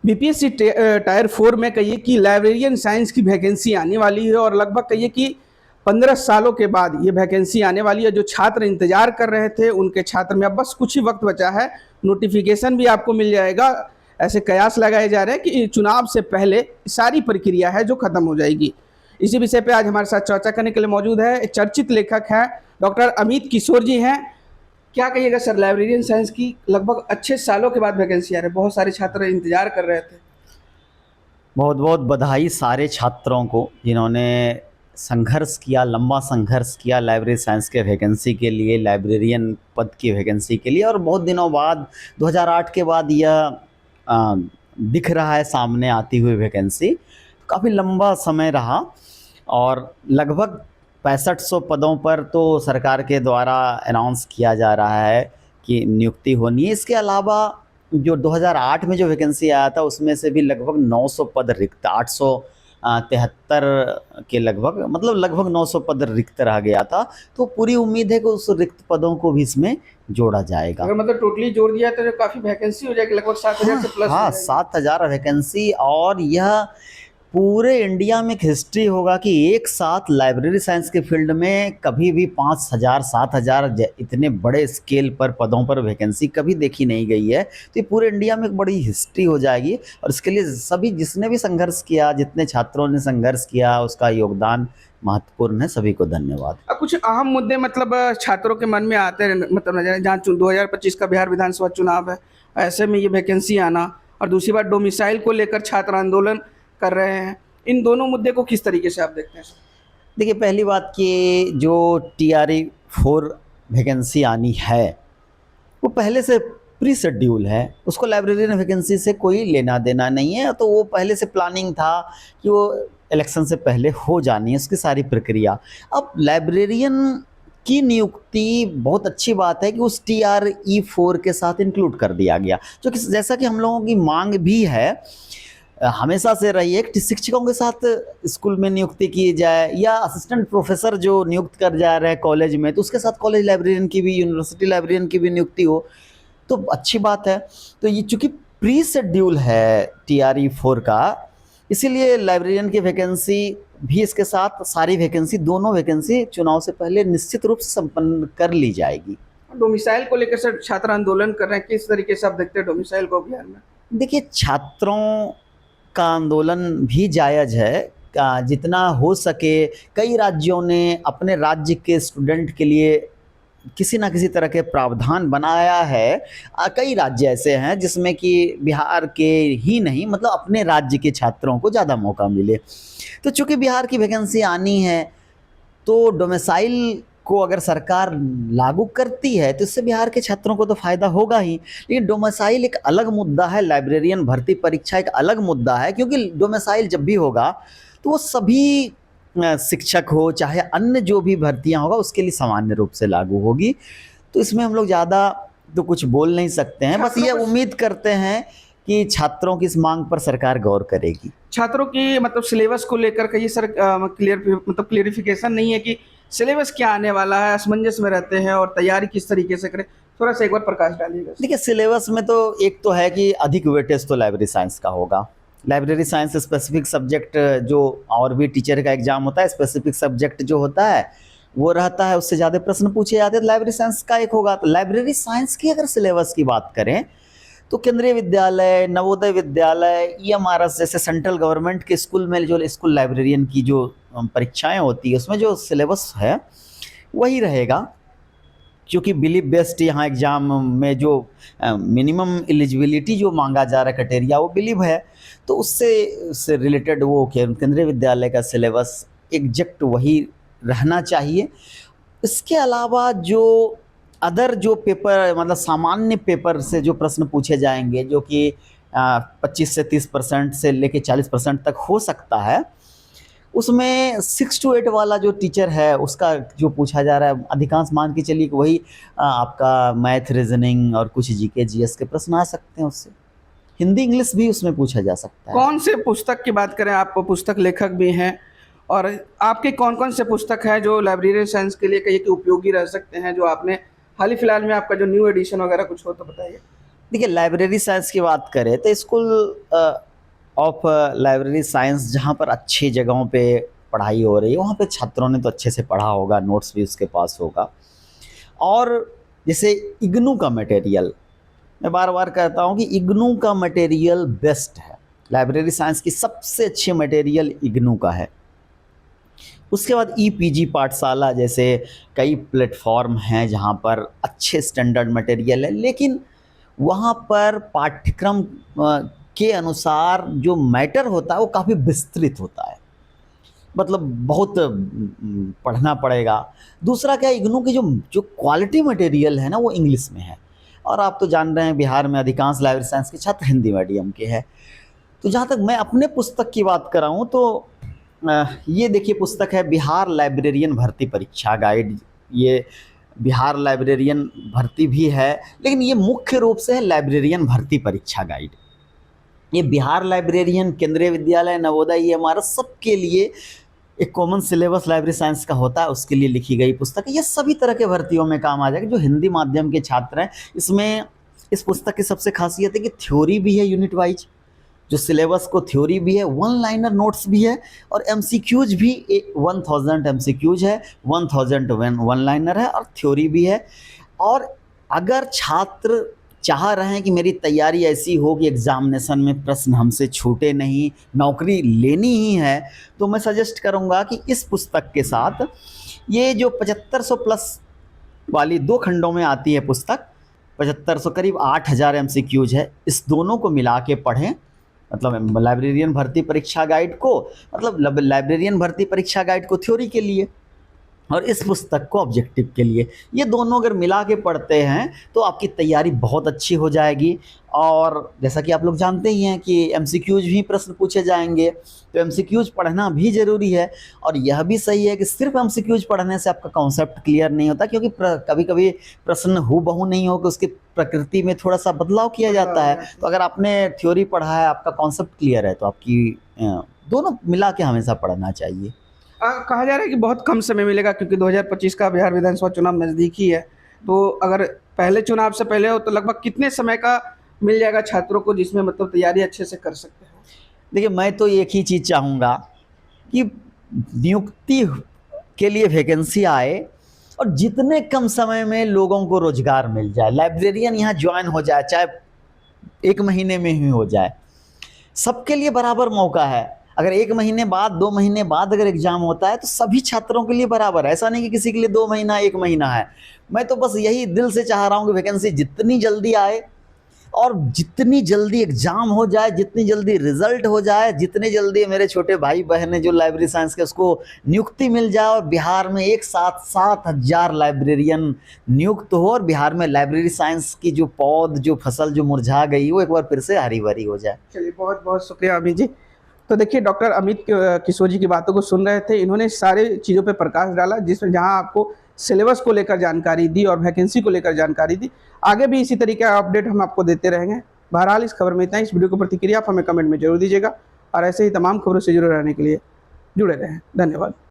BPSC tyre 4 में कहिए कि लाइब्रेरियन साइंस की वैकेंसी आने वाली है और लगभग कहिए कि 15 सालों के बाद ये वैकेंसी आने वाली है। जो छात्र इंतजार कर रहे थे उनके छात्र में अब बस कुछ ही वक्त बचा है, नोटिफिकेशन भी आपको मिल जाएगा। ऐसे कयास लगाए जा रहे हैं कि चुनाव से पहले सारी प्रक्रिया है जो खत्म हो जाएगी। इसी विषय पे आज हमारे साथ चर्चा करने के लिए मौजूद है एक चर्चित लेखक हैं, डॉक्टर अमित किशोर जी हैं। क्या कहिएगा सर, लाइब्रेरियन साइंस की लगभग अच्छे सालों के बाद वैकेंसी आ रही है, बहुत सारे छात्र इंतजार कर रहे थे। बहुत बहुत बधाई सारे छात्रों को जिन्होंने संघर्ष किया, लंबा संघर्ष किया लाइब्रेरी साइंस के वैकेंसी के लिए, लाइब्रेरियन पद की वैकेंसी के लिए। और बहुत दिनों बाद 2008 के बाद यह दिख रहा है सामने आती हुई वैकेंसी। काफ़ी लंबा समय रहा और लगभग 6500 पदों पर तो सरकार के द्वारा अनाउंस किया जा रहा है कि नियुक्ति होनी है। इसके अलावा जो 2008 में जो वैकेंसी आया था उसमें से भी लगभग 900 पद रिक्त, 873 के लगभग, मतलब लगभग 900 पद रिक्त रह गया था। तो पूरी उम्मीद है कि उस रिक्त पदों को भी इसमें जोड़ा जाएगा। अगर मतलब टोटली जोड़ दिया तो काफ़ी वैकेंसी हो जाएगी, लगभग 7000 से प्लस। हाँ, 7000 वैकेंसी। और यह पूरे इंडिया में एक हिस्ट्री होगा कि एक साथ लाइब्रेरी साइंस के फील्ड में कभी भी 5000 7000 इतने बड़े स्केल पर पदों पर वैकेंसी कभी देखी नहीं गई है। तो ये पूरे इंडिया में एक बड़ी हिस्ट्री हो जाएगी और इसके लिए सभी जिसने भी संघर्ष किया, जितने छात्रों ने संघर्ष किया, उसका योगदान महत्वपूर्ण है। सभी को धन्यवाद। अब कुछ अहम मुद्दे मतलब छात्रों के मन में आते हैं, मतलब नजर जहाँ 2025 का बिहार विधानसभा चुनाव है, ऐसे में ये वैकेंसी आना और दूसरी बात डोमिसाइल को लेकर छात्र आंदोलन कर रहे हैं, इन दोनों मुद्दे को किस तरीके से आप देखते हैं? देखिए, पहली बात कि जो TRE 4 वैकेंसी आनी है वो पहले से प्री शेड्यूल है, उसको लाइब्रेरियन वैकेंसी से कोई लेना देना नहीं है। तो वो पहले से प्लानिंग था कि वो इलेक्शन से पहले हो जानी है उसकी सारी प्रक्रिया। अब लाइब्रेरियन की नियुक्ति, बहुत अच्छी बात है कि उस TRE 4 के साथ इंक्लूड कर दिया गया, जो कि जैसा कि हम लोगों की मांग भी है, हमेशा से रही है कि शिक्षकों के साथ स्कूल में नियुक्ति की जाए या असिस्टेंट प्रोफेसर जो नियुक्त कर जा रहे हैं कॉलेज में, तो उसके साथ कॉलेज लाइब्रेरियन की भी, यूनिवर्सिटी लाइब्रेरियन की भी नियुक्ति हो, तो अच्छी बात है। तो ये चूँकि प्री शेड्यूल है TRE 4 का, इसीलिए लाइब्रेरियन की वैकेंसी भी इसके साथ सारी वैकेंसी, दोनों वैकेंसी चुनाव से पहले निश्चित रूप से संपन्न कर ली जाएगी। डोमिसाइल को लेकर सर छात्र आंदोलन कर रहे हैं, किस तरीके से आप देखते हैं डोमिसाइल को बिहार में? देखिए, छात्रों का आंदोलन भी जायज़ है, जितना हो सके। कई राज्यों ने अपने राज्य के स्टूडेंट के लिए किसी ना किसी तरह के प्रावधान बनाया है। कई राज्य ऐसे हैं जिसमें कि बिहार के ही नहीं, मतलब अपने राज्य के छात्रों को ज़्यादा मौका मिले। तो चूँकि बिहार की वैकेंसी आनी है तो डोमिसाइल को अगर सरकार लागू करती है तो इससे बिहार के छात्रों को तो फ़ायदा होगा ही। लेकिन डोमिसाइल एक अलग मुद्दा है, लाइब्रेरियन भर्ती परीक्षा एक अलग मुद्दा है, क्योंकि डोमिसाइल जब भी होगा तो वो सभी शिक्षक हो चाहे अन्य जो भी भर्तियां होगा उसके लिए सामान्य रूप से लागू होगी। तो इसमें हम लोग ज़्यादा तो कुछ बोल नहीं सकते हैं, बस ये उम्मीद करते हैं कि छात्रों की इस मांग पर सरकार गौर करेगी। छात्रों की मतलब सिलेबस को लेकर कहीं सर क्लियरिफिकेशन नहीं है कि सिलेबस क्या आने वाला है, असमंजस में रहते हैं और तैयारी किस तरीके से करें, थोड़ा सा एक बार प्रकाश डालिएगा। देखिए, सिलेबस में तो एक तो है कि अधिक वेटेज तो लाइब्रेरी साइंस का होगा। लाइब्रेरी साइंस स्पेसिफिक सब्जेक्ट जो और भी टीचर का एग्जाम होता है, स्पेसिफिक सब्जेक्ट जो होता है वो रहता है, उससे ज़्यादा प्रश्न पूछे जाते हैं। तो लाइब्रेरी साइंस का एक होगा। तो लाइब्रेरी साइंस की अगर सिलेबस की बात करें तो केंद्रीय विद्यालय, नवोदय विद्यालय, EMRS जैसे सेंट्रल गवर्नमेंट के स्कूल में जो स्कूल लाइब्रेरियन की जो परीक्षाएं होती है उसमें जो सिलेबस है वही रहेगा। क्योंकि बिलीव बेस्ड यहाँ एग्ज़ाम में जो मिनिमम एलिजिबिलिटी जो मांगा जा रहा है क्राइटेरिया वो बिलीव है, तो उससे रिलेटेड वो केंद्रीय विद्यालय का सिलेबस एग्जैक्ट वही रहना चाहिए। इसके अलावा जो अदर जो पेपर, मतलब सामान्य पेपर से जो प्रश्न पूछे जाएंगे, जो कि 25 से 30% से लेके 40% तक हो सकता है, उसमें 6 to 8 वाला जो टीचर है उसका जो पूछा जा रहा है, अधिकांश मान के चलिए कि वही आपका मैथ, रीजनिंग और कुछ GK GS के प्रश्न आ सकते हैं। उससे हिंदी इंग्लिश भी उसमें पूछा जा सकता है। कौन से पुस्तक की बात करें, आप पुस्तक लेखक भी हैं, और आपके कौन कौन से पुस्तक हैं जो लाइब्रेरी साइंस के लिए कहीं के उपयोगी रह सकते हैं, जो आपने हाल ही फिलहाल में आपका जो न्यू एडिशन वगैरह कुछ हो तो बताइए। देखिए, लाइब्रेरी साइंस की बात करें तो स्कूल ऑफ लाइब्रेरी साइंस जहाँ पर अच्छी जगहों पे पढ़ाई हो रही है, वहाँ पे छात्रों ने तो अच्छे से पढ़ा होगा, नोट्स भी उसके पास होगा। और जैसे इग्नू का मटेरियल, मैं बार बार कहता हूँ कि इग्नू का मटेरियल बेस्ट है। लाइब्रेरी साइंस की सबसे अच्छी मटेरियल इग्नू का है। उसके बाद ईपीजी पाठशाला जैसे कई प्लेटफॉर्म हैं जहाँ पर अच्छे स्टैंडर्ड मटेरियल है, लेकिन वहाँ पर पाठ्यक्रम के अनुसार जो मैटर होता है वो काफ़ी विस्तृत होता है, मतलब बहुत पढ़ना पड़ेगा। दूसरा क्या, इग्नू की जो जो क्वालिटी मटेरियल है ना, वो इंग्लिश में है। और आप तो जान रहे हैं बिहार में अधिकांश लाइब्रेरी साइंस के छात्र हिंदी मीडियम के हैं। तो जहाँ तक मैं अपने पुस्तक की बात कर रहा हूँ तो ये देखिए पुस्तक है बिहार लाइब्रेरियन भर्ती परीक्षा गाइड। ये बिहार लाइब्रेरियन भर्ती भी है, लेकिन ये मुख्य रूप से है लाइब्रेरियन भर्ती परीक्षा गाइड। ये बिहार लाइब्रेरियन, केंद्रीय विद्यालय, नवोदय, ये हमारा सबके लिए एक कॉमन सिलेबस लाइब्रेरी साइंस का होता है, उसके लिए लिखी गई पुस्तक है। ये सभी तरह के भर्तियों में काम आ जाएगा। जो हिंदी माध्यम के छात्र हैं, इसमें इस पुस्तक की सबसे खासियत है कि थ्योरी भी है यूनिट वाइज, जो सिलेबस को थ्योरी भी है, वन लाइनर नोट्स भी है, और एमसीक्यूज भी 1000 एमसीक्यूज है, 1000 वन लाइनर है, और थ्योरी भी है। और अगर छात्र चाह रहे हैं कि मेरी तैयारी ऐसी हो कि एग्जामिनेशन में प्रश्न हमसे छूटे नहीं, नौकरी लेनी ही है, तो मैं सजेस्ट करूंगा कि इस पुस्तक के साथ ये जो 7500 प्लस वाली 2 खंडों में आती है पुस्तक, 7500 करीब 8000 एमसीक्यूज है, इस दोनों को मिला के पढ़ें। मतलब लाइब्रेरियन भर्ती परीक्षा गाइड को, मतलब लाइब्रेरियन भर्ती परीक्षा गाइड को थ्योरी के लिए, और इस पुस्तक को ऑब्जेक्टिव के लिए। ये दोनों अगर मिला के पढ़ते हैं तो आपकी तैयारी बहुत अच्छी हो जाएगी। और जैसा कि आप लोग जानते ही हैं कि एमसीक्यूज भी प्रश्न पूछे जाएंगे, तो एमसीक्यूज पढ़ना भी ज़रूरी है। और यह भी सही है कि सिर्फ एमसीक्यूज पढ़ने से आपका कॉन्सेप्ट क्लियर नहीं होता, क्योंकि कभी कभी प्रश्न हूबहू नहीं हो कि उसकी प्रकृति में थोड़ा सा बदलाव किया जाता है। तो अगर आपने थ्योरी पढ़ा है, आपका कॉन्सेप्ट क्लियर है, तो आपकी दोनों मिला के हमेशा पढ़ना चाहिए। कहा जा रहा है कि बहुत कम समय मिलेगा, क्योंकि 2025 का बिहार विधानसभा चुनाव नज़दीकी है। तो अगर पहले चुनाव से पहले हो तो लगभग कितने समय का मिल जाएगा छात्रों को, जिसमें मतलब तैयारी अच्छे से कर सकते हो? देखिए, मैं तो एक ही चीज़ चाहूँगा कि नियुक्ति के लिए वैकेंसी आए और जितने कम समय में लोगों को रोजगार मिल जाए, लाइब्रेरियन यहाँ ज्वाइन हो जाए, चाहे 1 महीने में ही हो जाए, सबके लिए बराबर मौका है। अगर 1 महीने बाद, 2 महीने बाद अगर एग्जाम होता है तो सभी छात्रों के लिए बराबर है। ऐसा नहीं कि किसी के लिए 2 महीना 1 महीना है। मैं तो बस यही दिल से चाह रहा हूँ कि वैकेंसी जितनी जल्दी आए और जितनी जल्दी एग्जाम हो जाए, जितनी जल्दी रिजल्ट हो जाए, जितनी जल्दी मेरे छोटे भाई बहन है जो लाइब्रेरी साइंस के, उसको नियुक्ति मिल जाए और बिहार में एक साथ 7000 लाइब्रेरियन नियुक्त हो और बिहार में लाइब्रेरी साइंस की जो पौध, जो फसल जो मुरझा गई, वो एक बार फिर से हरी भरी हो जाए। चलिए, बहुत बहुत शुक्रिया अमित जी। तो देखिए, डॉक्टर अमित किशोर जी की बातों को सुन रहे थे। इन्होंने सारे चीज़ों पे प्रकाश डाला, जिसमें जहां आपको सिलेबस को लेकर जानकारी दी और वैकेंसी को लेकर जानकारी दी। आगे भी इसी तरीके का अपडेट हम आपको देते रहेंगे। बहरहाल इस खबर में इतना ही। इस वीडियो को प्रतिक्रिया आप हमें कमेंट में जरूर दीजिएगा, और ऐसे ही तमाम खबरों से जुड़े रहने के लिए जुड़े रहें। धन्यवाद।